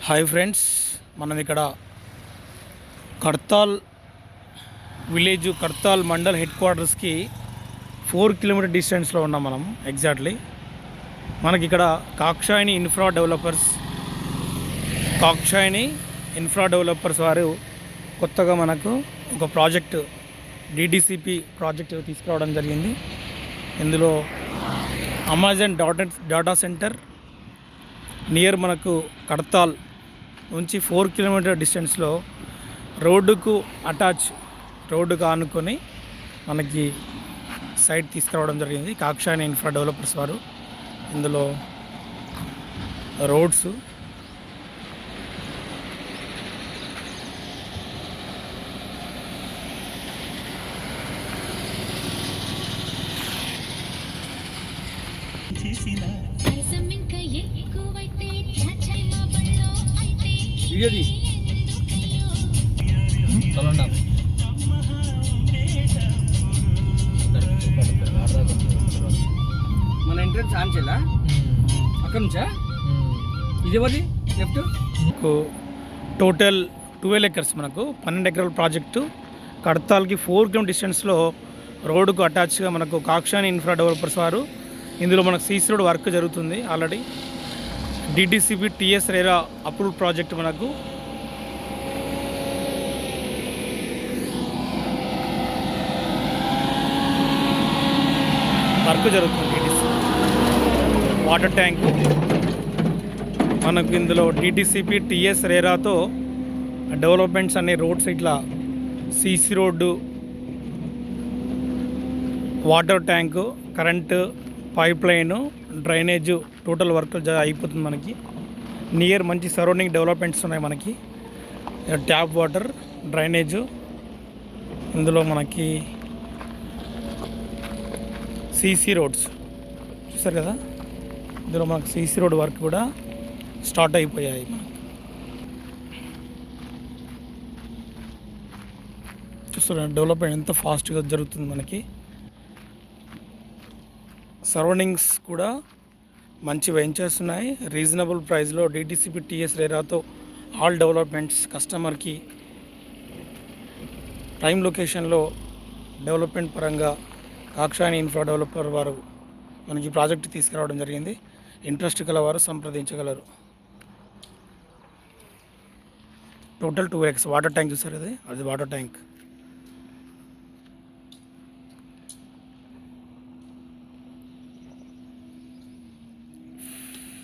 Hi friends, మనం ఇక్కడ Kadthal village Kadthal mandal head క్వార్టర్స్కి 4 కిలోమీటర్ డిస్టెన్స్లో ఉన్నాం మనం. ఎగ్జాక్ట్లీ మనకి ఇక్కడ కాక్షాయని ఇన్ఫ్రా డెవలపర్స్ వారు కొత్తగా మనకు ఒక ప్రాజెక్టు డిటిసిపి ప్రాజెక్ట్ తీసుకురావడం జరిగింది. ఇందులో అమెజాన్ డాటా సెంటర్ నియర్ మనకు కడ్తాల్ నుంచి 4 కిలోమీటర్ డిస్టెన్స్లో రోడ్డుకు ఆనుకొని మనకి సైట్ తీసుకురావడం జరిగింది కాక్షాయని ఇన్ఫ్రా డెవలపర్స్ వారు. ఇందులో రోడ్స్, మన ఎంట్రన్స్ ఆన్చెల్లా అక్కడ నుంచా ఇది వది లెఫ్ట్ టోటల్ 12 ఎకర్స్ మనకు 12 ఎకరాల ప్రాజెక్టు కడ్తాల్కి 4 కిలోమీటర్ డిస్టెన్స్లో రోడ్డుకు అటాచ్గా మనకు కాక్షాయని ఇన్ఫ్రా డెవలపర్స్ వారు. ఇందులో మనకు సీసీ రోడ్ వర్క్ జరుగుతుంది. Already DTCP TS RERA approved project మనకు వర్క్ జరుగుతుంది. వాటర్ ట్యాంక్ మనకు ఇందులో డిటిసిపి టిఎస్ రేరాతో డెవలప్మెంట్స్ అనే రోడ్స్ ఇట్లా CC road, water tank, current, pipe line, drainage total work అయిపోతుంది. మనకి నియర్ మంచి సరౌండింగ్ డెవలప్మెంట్స్ ఉన్నాయి. మనకి ట్యాప్ వాటర్, డ్రైనేజు, ఇందులో మనకి సీసీ రోడ్స్ చూసారు కదా. ఇందులో మనకు సీసీ రోడ్ వర్క్ కూడా స్టార్ట్ అయిపోయాయి. చూస్తున్నారు డెవలప్మెంట్ ఎంత ఫాస్ట్గా జరుగుతుంది. మనకి సరౌండింగ్స్ కూడా మంచి వెంచర్స్ ఉన్నాయి. రీజనబుల్ ప్రైస్లో డిటిసిపి టిఎస్ రేరాతో ఆల్ డెవలప్మెంట్స్ కస్టమర్కి ప్రైమ్ లొకేషన్లో డెవలప్మెంట్ పరంగా కాక్షాయని ఇన్ఫ్రా డెవలపర్ వారు మనకి ప్రాజెక్ట్ తీసుకురావడం జరిగింది. ఇంట్రెస్ట్ గల వారు సంప్రదించగలరు. టోటల్ 2 ఎకర్స్ వాటర్ ట్యాంక్ చూసారు, అది వాటర్ ట్యాంక్.